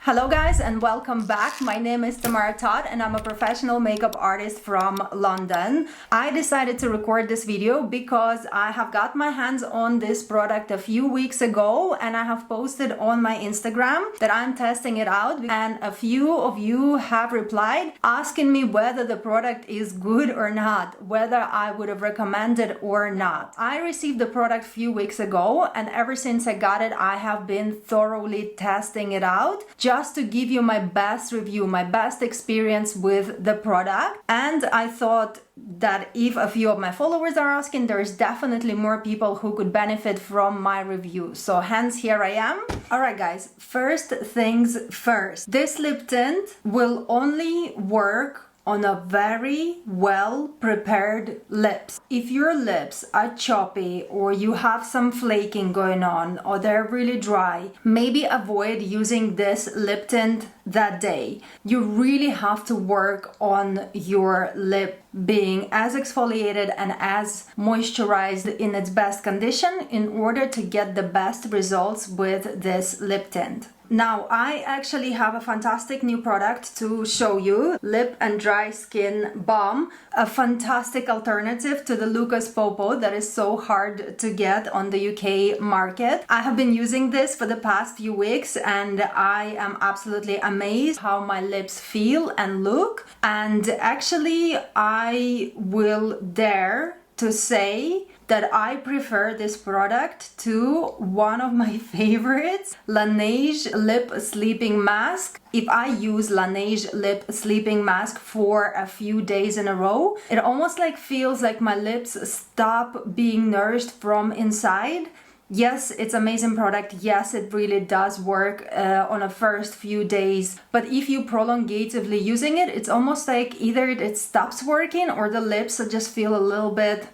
Hello guys and welcome back. My name is Tamara Todd and I'm a professional makeup artist from London. I decided to record this video because I have got my hands on this product a few weeks ago and I have posted on my Instagram that I'm testing it out, and a few of you have replied asking me whether the product is good or not, whether I would have recommended or not. I received the product a few weeks ago and ever since I got it I have been thoroughly testing it out just to give you my best review, my best experience with the product. And I thought that if a few of my followers are asking, there's definitely more people who could benefit from my review. So hence here I am. Alright guys, first things first. This lip tint will only work on a very well prepared lips. If your lips are choppy or you have some flaking going on or they're really dry, maybe avoid using this lip tint that day. You really have to work on your lip being as exfoliated and as moisturized in its best condition in order to get the best results with this lip tint. Now, I actually have a fantastic new product to show you, Lip and Dry Skin Balm, a fantastic alternative to the Lucas Popo that is so hard to get on the UK market. I have been using this for the past few weeks and I am absolutely amazed how my lips feel and look. And actually, I will dare to say that I prefer this product to one of my favorites, Laneige Lip Sleeping Mask. If I use Laneige Lip Sleeping Mask for a few days in a row, it almost like feels like my lips stop being nourished from inside. Yes, it's an amazing product. Yes, it really does work on the first few days. But if you prolongatively using it, it's almost like either it stops working or the lips just feel a little bit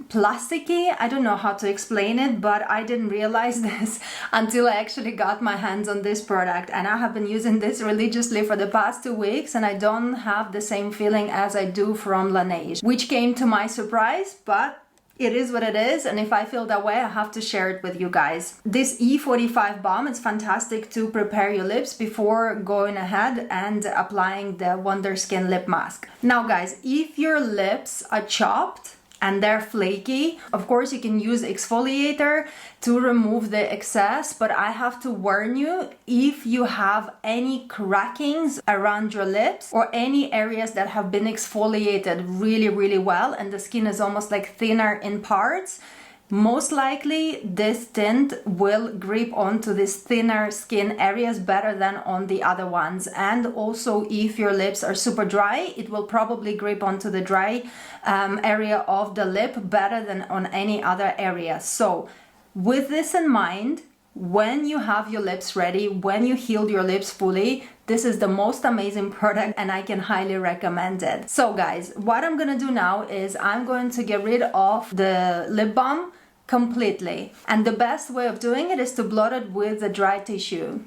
plasticky. I don't know how to explain it, but I didn't realize this until I actually got my hands on this product, and I have been using this religiously for the past 2 weeks and I don't have the same feeling as I do from Laneige, which came to my surprise, but it is what it is, and if I feel that way, I have to share it with you guys. This E45 balm is fantastic to prepare your lips before going ahead and applying the Wonderskin lip mask. Now guys, if your lips are chapped and they're flaky, of course you can use exfoliator to remove the excess, but I have to warn you, if you have any crackings around your lips or any areas that have been exfoliated really well and the skin is almost like thinner in parts, most likely this tint will grip onto these thinner skin areas better than on the other ones. And also if your lips are super dry, it will probably grip onto the dry area of the lip better than on any other area. So with this in mind, when you have your lips ready, when you healed your lips fully, this is the most amazing product and I can highly recommend it. So guys, what I'm gonna do now is I'm going to get rid of the lip balm completely. And the best way of doing it is to blot it with a dry tissue.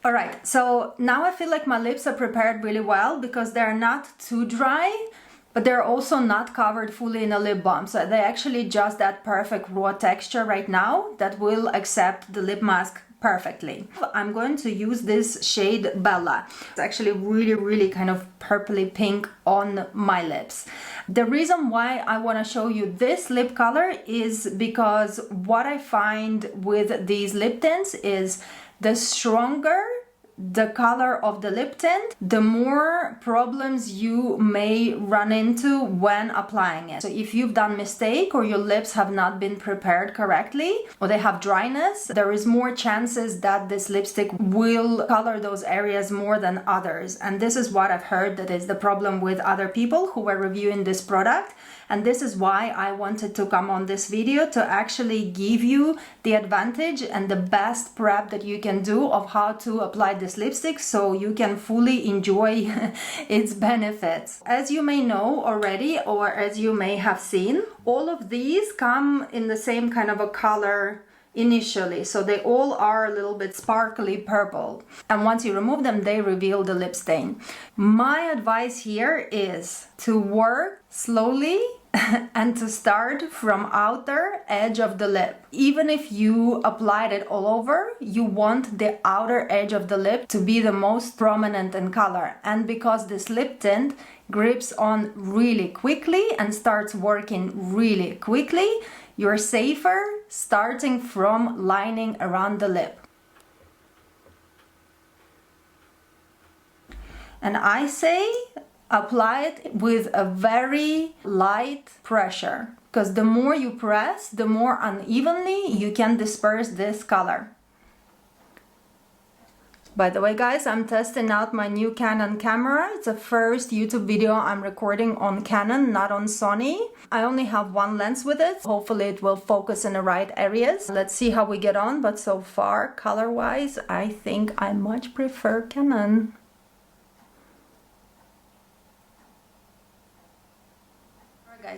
Alright, so now I feel like my lips are prepared really well because they're not too dry, but they're also not covered fully in a lip balm. So they actually just that perfect raw texture right now that will accept the lip mask perfectly. I'm going to use this shade Bella. It's actually really kind of purpley pink on my lips. The reason why I want to show you this lip color is because what I find with these lip tints is the stronger the color of the lip tint, the more problems you may run into when applying it. So if you've done mistake or your lips have not been prepared correctly or they have dryness, there is more chances that this lipstick will color those areas more than others. And this is what I've heard that is the problem with other people who were reviewing this product. And this is why I wanted to come on this video to actually give you the advantage and the best prep that you can do of how to apply this lipstick so you can fully enjoy its benefits. As you may know already, or as you may have seen, all of these come in the same kind of a color initially, so they all are a little bit sparkly purple, and once you remove them they reveal the lip stain. My advice here is to work slowly and to start from outer edge of the lip. Even if you applied it all over, you want the outer edge of the lip to be the most prominent in color. And because this lip tint grips on really quickly and starts working really quickly, you're safer starting from lining around the lip. And I say apply it with a very light pressure, because the more you press, the more unevenly you can disperse this color. By the way, guys, I'm testing out my new Canon camera. It's the first YouTube video I'm recording on Canon, not on Sony. I only have one lens with it. Hopefully it will focus in the right areas. Let's see how we get on, but so far, color-wise, I think I much prefer Canon.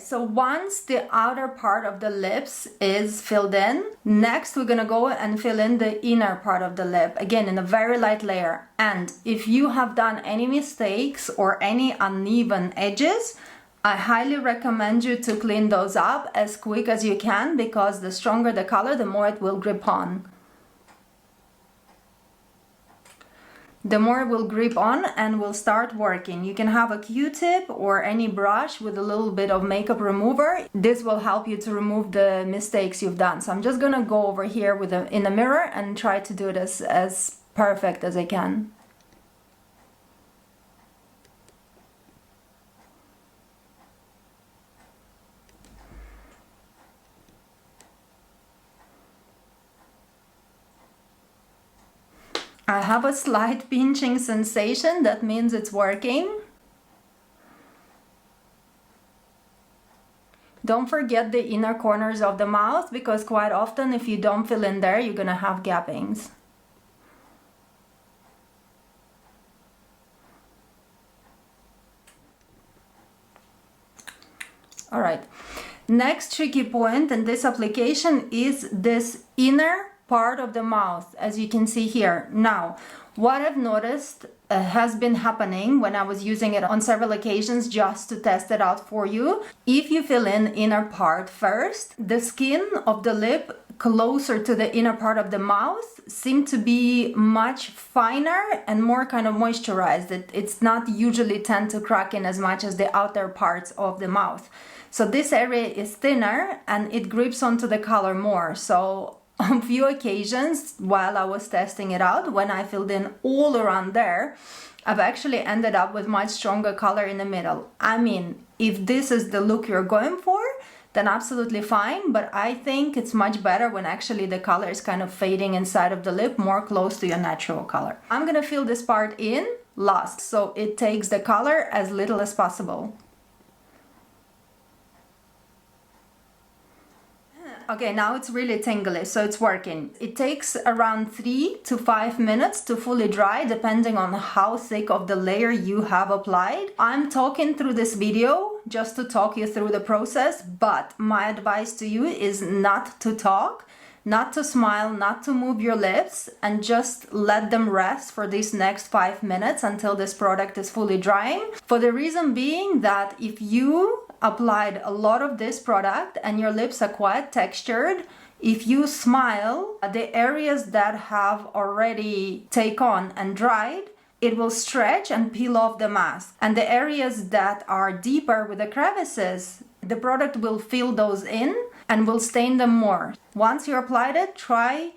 So once the outer part of the lips is filled in, next we're gonna go and fill in the inner part of the lip, again in a very light layer. And if you have done any mistakes or any uneven edges, I highly recommend you to clean those up as quick as you can, because the stronger the color, the more it will grip on. The more it will grip on and will start working. You can have a Q-tip or any brush with a little bit of makeup remover. This will help you to remove the mistakes you've done. So I'm just gonna go over here with in the mirror and try to do it as perfect as I can. I have a slight pinching sensation, that means it's working. Don't forget the inner corners of the mouth, because quite often if you don't fill in there, you're gonna have gappings. All right, next tricky point in this application is this inner part of the mouth, as you can see here. Now, what I've noticed has been happening when I was using it on several occasions just to test it out for you. If you fill in inner part first, the skin of the lip closer to the inner part of the mouth seem to be much finer and more kind of moisturized. It's not usually tend to crack in as much as the outer parts of the mouth. So this area is thinner and it grips onto the color more. So on a few occasions while I was testing it out, when I filled in all around there, I've actually ended up with much stronger color in the middle. I mean, if this is the look you're going for, then absolutely fine, but I think it's much better when actually the color is kind of fading inside of the lip, more close to your natural color. I'm gonna fill this part in last, so it takes the color as little as possible. Okay, now it's really tingly, so it's working. It takes around 3 to 5 minutes to fully dry, depending on how thick of the layer you have applied. I'm talking through this video just to talk you through the process, but my advice to you is not to talk, not to smile, not to move your lips, and just let them rest for these next 5 minutes until this product is fully drying. For the reason being that if you applied a lot of this product and your lips are quite textured, if you smile, the areas that have already taken on and dried, it will stretch and peel off the mask. And the areas that are deeper with the crevices, the product will fill those in and will stain them more. Once you applied it, try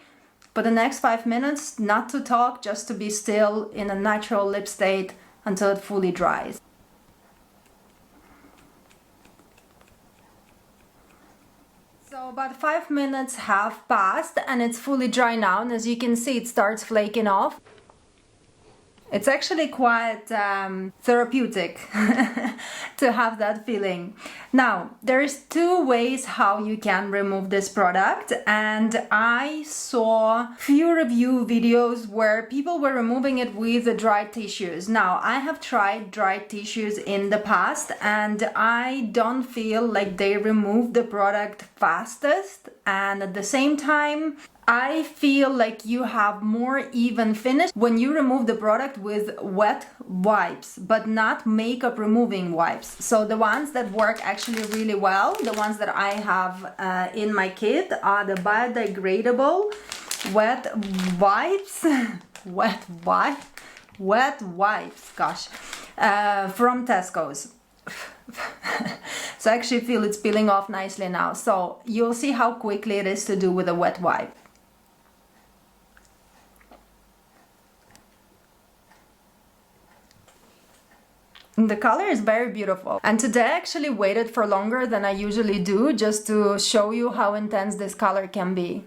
for the next 5 minutes not to talk, just to be still in a natural lip state until it fully dries. So about 5 minutes have passed and it's fully dry now, and as you can see it starts flaking off. It's actually quite therapeutic to have that feeling. Now, there's 2 ways how you can remove this product, and I saw few review videos where people were removing it with the dry tissues. Now, I have tried dry tissues in the past and I don't feel like they remove the product fastest and at the same time I feel like you have more even finish when you remove the product with wet wipes, but not makeup removing wipes. So the ones that work actually really well, the ones that I have in my kit, are the biodegradable wet wipes wet wipes, gosh, from Tesco's. So I actually feel it's peeling off nicely now. So you'll see how quickly it is to do with a wet wipe. The color is very beautiful, and today I actually waited for longer than I usually do just to show you how intense this color can be.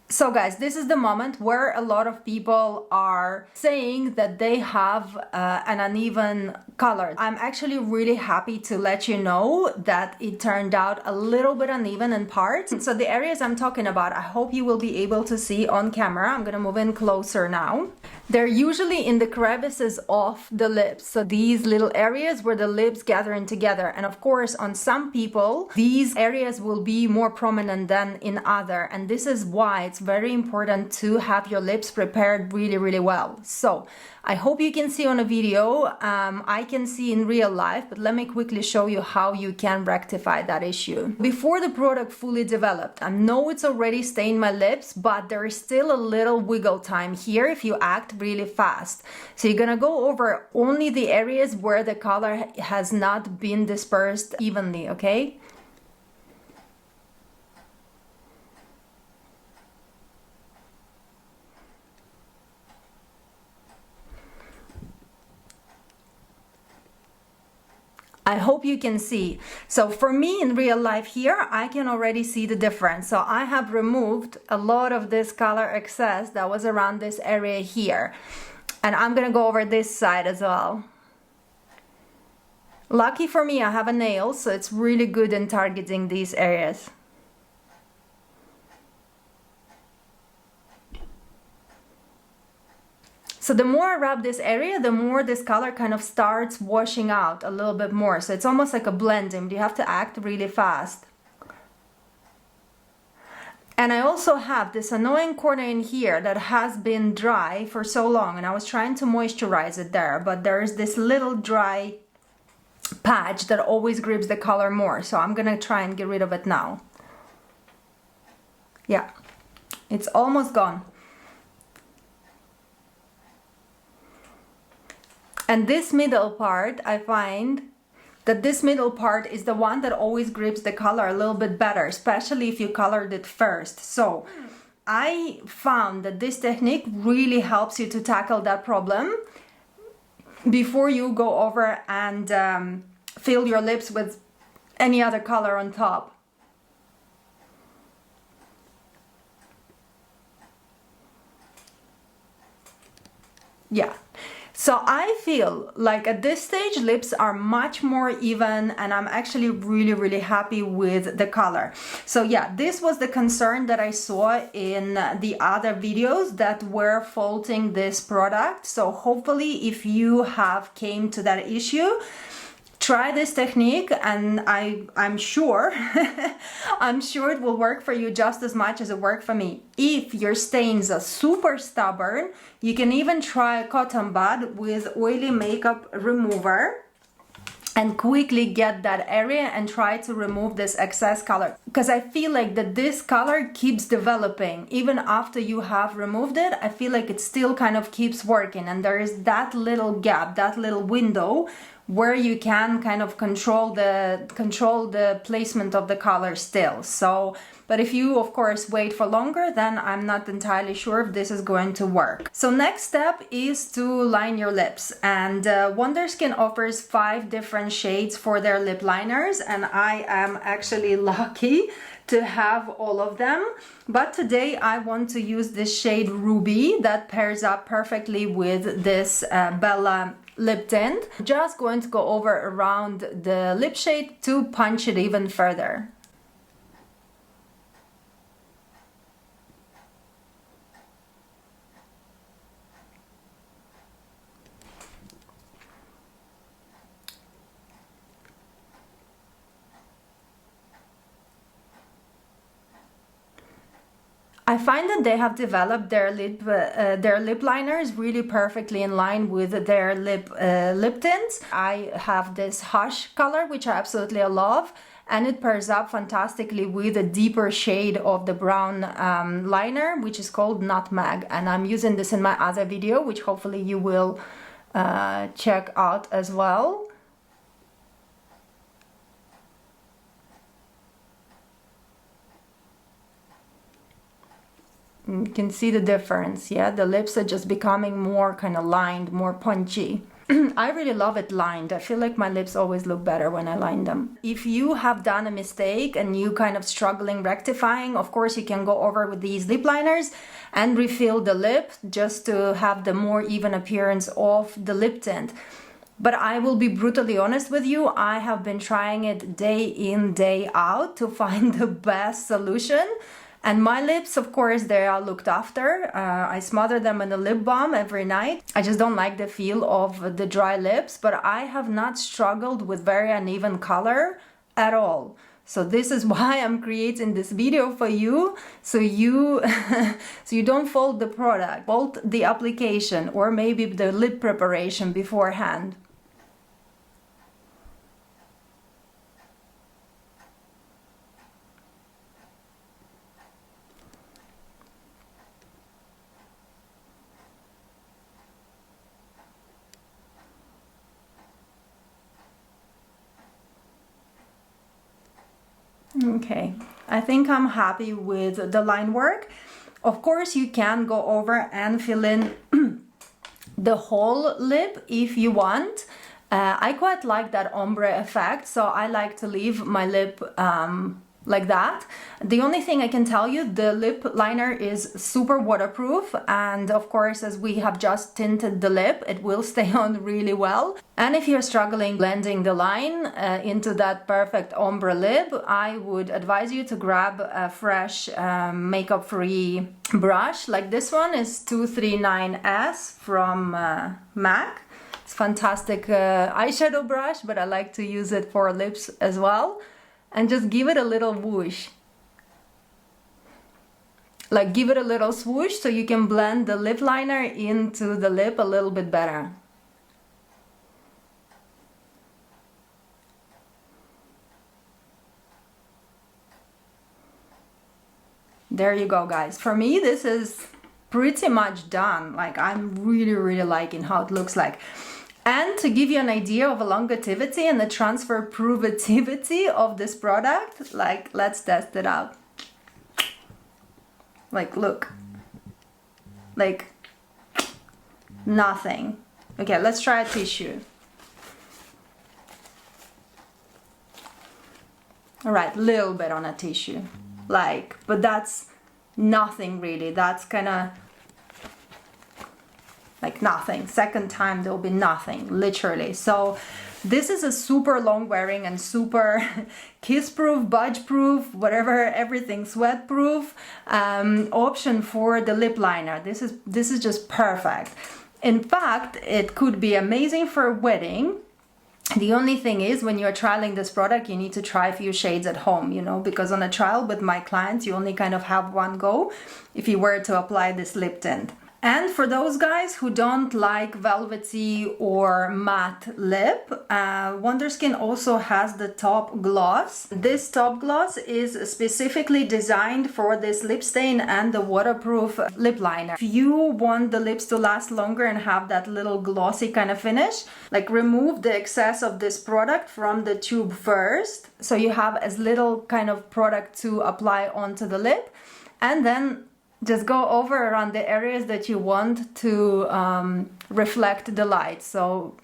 So guys, this is the moment where a lot of people are saying that they have an uneven color. I'm actually really happy to let you know that it turned out a little bit uneven in parts. So the areas I'm talking about, I hope you will be able to see on camera. I'm gonna move in closer now. They're usually in the crevices of the lips. So these little areas where the lips gathering together. And of course, on some people, these areas will be more prominent than in other. And this is why it's very important to have your lips prepared really, really well. So I hope you can see on a video. I can see in real life, but let me quickly show you how you can rectify that issue. Before the product fully developed, I know it's already stained my lips, but there is still a little wiggle time here if you act really fast. So you're gonna go over only the areas where the color has not been dispersed evenly, okay? I hope you can see. So for me in real life here, I can already see the difference. So I have removed a lot of this color excess that was around this area here. And I'm gonna go over this side as well. Lucky for me, I have a nail, so it's really good in targeting these areas. So the more I rub this area, the more this color kind of starts washing out a little bit more. So it's almost like a blending, but you have to act really fast. And I also have this annoying corner in here that has been dry for so long, and I was trying to moisturize it there, but there is this little dry patch that always grips the color more. So I'm gonna try and get rid of it now. Yeah, it's almost gone. And this middle part, I find that this middle part is the one that always grips the color a little bit better, especially if you colored it first. So I found that this technique really helps you to tackle that problem before you go over and fill your lips with any other color on top. Yeah. So I feel like at this stage lips are much more even, and I'm actually really happy with the color. So yeah, this was the concern that I saw in the other videos that were faulting this product. So hopefully if you have came to that issue, try this technique, and I'm sure I'm sure it will work for you just as much as it worked for me. If your stains are super stubborn, you can even try a cotton bud with oily makeup remover and quickly get that area and try to remove this excess color, because I feel like that this color keeps developing even after you have removed it. I feel like it still kind of keeps working, and there is that little gap, that little window where you can kind of control the placement of the color still. So, but if you of course wait for longer, then I'm not entirely sure if this is going to work. So next step is to line your lips, and Wonderskin offers 5 different shades for their lip liners, and I am actually lucky to have all of them. But today I want to use this shade Ruby that pairs up perfectly with this Bella lip tint. Just going to go over around the lip shade to punch it even further. I find that they have developed their lip liners really perfectly in line with their lip tints. I have this Hush color, which I absolutely love, and it pairs up fantastically with a deeper shade of the brown liner, which is called Nutmeg, and I'm using this in my other video, which hopefully you will check out as well. You can see the difference, yeah? The lips are just becoming more kind of lined, more punchy. I really love it lined. I feel like my lips always look better when I line them. If you have done a mistake and you kind of struggling rectifying, of course you can go over with these lip liners and refill the lip just to have the more even appearance of the lip tint. But I will be brutally honest with you, I have been trying it day in, day out to find the best solution. And my lips, of course, they are looked after. I smother them in a lip balm every night. I just don't like the feel of the dry lips, but I have not struggled with very uneven color at all. So this is why I'm creating this video for you, so you so you don't fault the product, fault the application, or maybe the lip preparation beforehand. Okay, I think I'm happy with the line work. Of course, you can go over and fill in the whole lip if you want. I quite like that ombre effect, so I like to leave my lip like that. The only thing I can tell you, the lip liner is super waterproof, and of course, as we have just tinted the lip, it will stay on really well. And if you're struggling blending the line into that perfect ombre lip, I would advise you to grab a fresh makeup-free brush. Like this one is 239S from MAC. It's fantastic eyeshadow brush, but I like to use it for lips as well. And just give it a little whoosh. Like give it a little swoosh so you can blend the lip liner into the lip a little bit better. There you go, guys. For me, this is pretty much done. Like I'm really liking how it looks like. And to give you an idea of the longevity and the transfer provativity of this product, like let's test it out. Like look, like nothing. Okay, let's try a tissue. All right, little bit on a tissue, like, but that's nothing really. That's kind of like nothing. Second time there'll be nothing, literally. So this is a super long wearing and super kiss proof, budge proof, whatever, everything sweat proof option for the lip liner. This is just perfect. In fact, it could be amazing for a wedding. The only thing is, when you're trialing this product, you need to try a few shades at home, you know, because on a trial with my clients, you only kind of have one go if you were to apply this lip tint. And for those guys who don't like velvety or matte lip, Wonderskin also has the top gloss. This top gloss is specifically designed for this lip stain and the waterproof lip liner. If you want the lips to last longer and have that little glossy kind of finish, like remove the excess of this product from the tube first, so you have as little kind of product to apply onto the lip, and then just go over around the areas that you want to reflect the light. So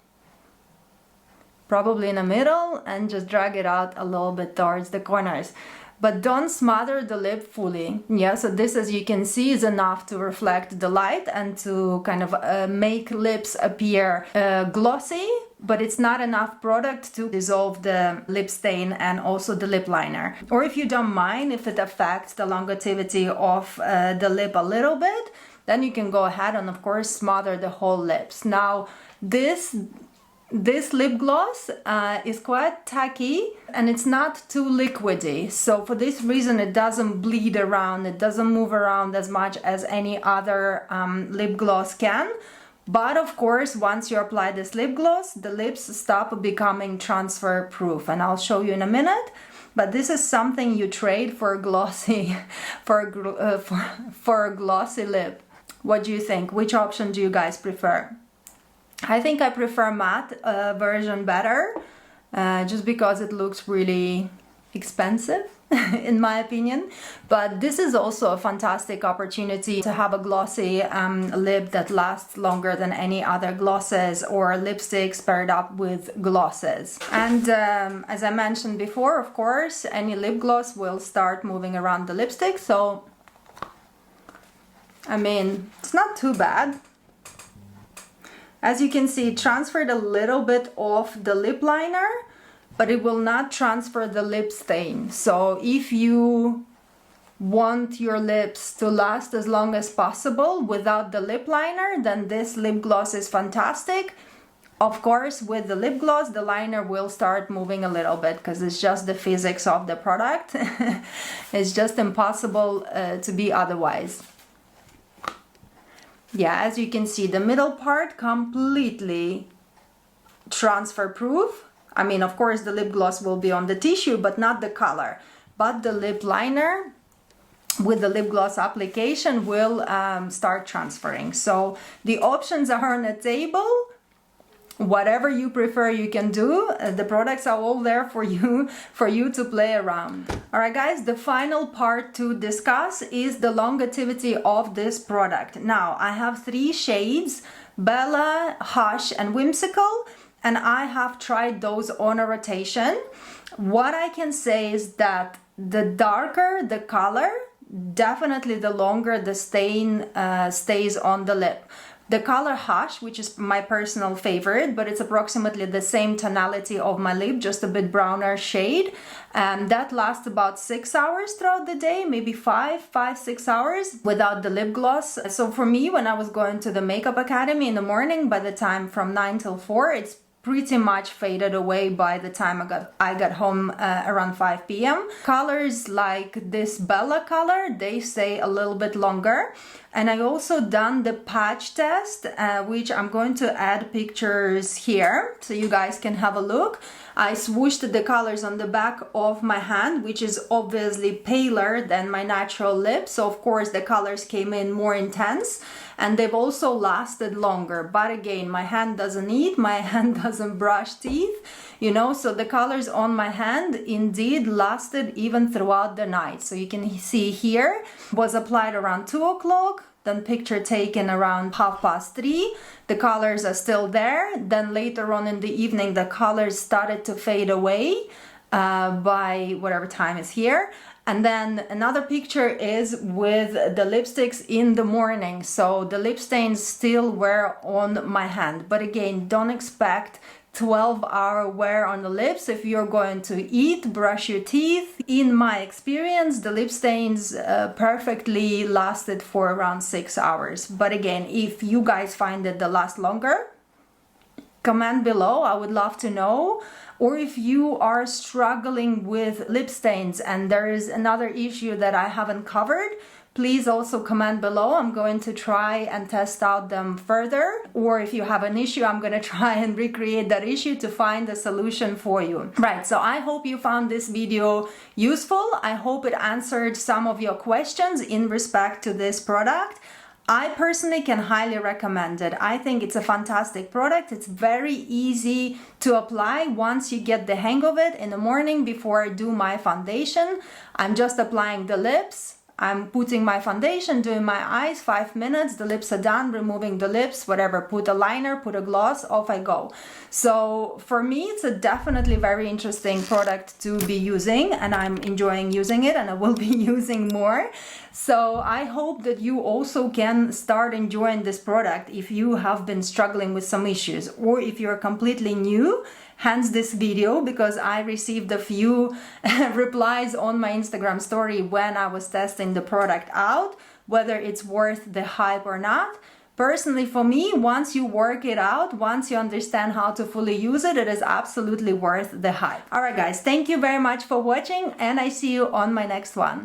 probably in the middle, and just drag it out a little bit towards the corners. But don't smother the lip fully. Yeah, so this, as you can see, is enough to reflect the light and to kind of make lips appear glossy, but it's not enough product to dissolve the lip stain and also the lip liner. Or if you don't mind, if it affects the longevity of the lip a little bit, then you can go ahead and of course smother the whole lips. Now this This lip gloss is quite tacky and it's not too liquidy. So for this reason, it doesn't bleed around. It doesn't move around as much as any other lip gloss can. But of course, once you apply this lip gloss, the lips stop becoming transfer proof. And I'll show you in a minute. But this is something you trade for a glossy, for a glossy lip. What do you think? Which option do you guys prefer? I think I prefer matte version better, just because it looks really expensive in my opinion. But this is also a fantastic opportunity to have a glossy lip that lasts longer than any other glosses or lipsticks paired up with glosses. And as I mentioned before, of course, any lip gloss will start moving around the lipstick. So, I mean, it's not too bad. As you can see, it transferred a little bit of the lip liner, but it will not transfer the lip stain. So if you want your lips to last as long as possible without the lip liner, then this lip gloss is fantastic. Of course, with the lip gloss, the liner will start moving a little bit because it's just the physics of the product. It's just impossible to be otherwise. Yeah, as you can see, the middle part completely transfer proof. I mean, of course, the lip gloss will be on the tissue, but not the color. But the lip liner with the lip gloss application will start transferring. So the options are on the table. Whatever you prefer, you can do. The products are all there for you to play around. All right, guys, the final part to discuss is the longevity of this product. Now, I have 3 shades, Bella, Hush, and Whimsical, and I have tried those on a rotation. What I can say is that the darker the color, definitely the longer the stain stays on the lip. The color Hush, which is my personal favorite, but it's approximately the same tonality of my lip, just a bit browner shade. That lasts about 6 hours throughout the day, maybe 5-6 hours without the lip gloss. So for me, when I was going to the makeup academy in the morning, by the time from 9 till 4, it's pretty much faded away by the time I got home around 5 p.m. Colors like this Bella color, they stay a little bit longer. And I also done the patch test, which I'm going to add pictures here so you guys can have a look. I swooshed the colors on the back of my hand, which is obviously paler than my natural lip. So of course the colors came in more intense and they've also lasted longer. But again, my hand doesn't eat, my hand doesn't brush teeth, you know, so the colors on my hand indeed lasted even throughout the night. So you can see here was applied around 2 o'clock. Then picture taken around 3:30. The colors are still there. Then later on in the evening, the colors started to fade away by whatever time is here. And then another picture is with the lipsticks in the morning. So the lip stains still were on my hand. But again, don't expect 12-hour wear on the lips if you're going to eat, brush your teeth. In my experience, the lip stains perfectly lasted for around 6 hours. But again, if you guys find that they last longer, comment below, I would love to know. Or if you are struggling with lip stains and there is another issue that I haven't covered, please also comment below. I'm going to try and test out them further. Or if you have an issue, I'm going to try and recreate that issue to find a solution for you. Right, so I hope you found this video useful. I hope it answered some of your questions in respect to this product. I personally can highly recommend it. I think it's a fantastic product. It's very easy to apply once you get the hang of it. In the morning before I do my foundation, I'm just applying the lips. I'm putting my foundation, doing my eyes, 5 minutes, the lips are done, removing the lips, whatever, put a liner, put a gloss, off I go. So for me, it's a definitely very interesting product to be using and I'm enjoying using it and I will be using more. So I hope that you also can start enjoying this product if you have been struggling with some issues or if you're completely new. Hence this video, because I received a few replies on my Instagram story when I was testing the product out, whether it's worth the hype or not. personally for me, once you work it out, once you understand how to fully use it, it is absolutely worth the hype. Alright guys, thank you very much for watching, and I see you on my next one.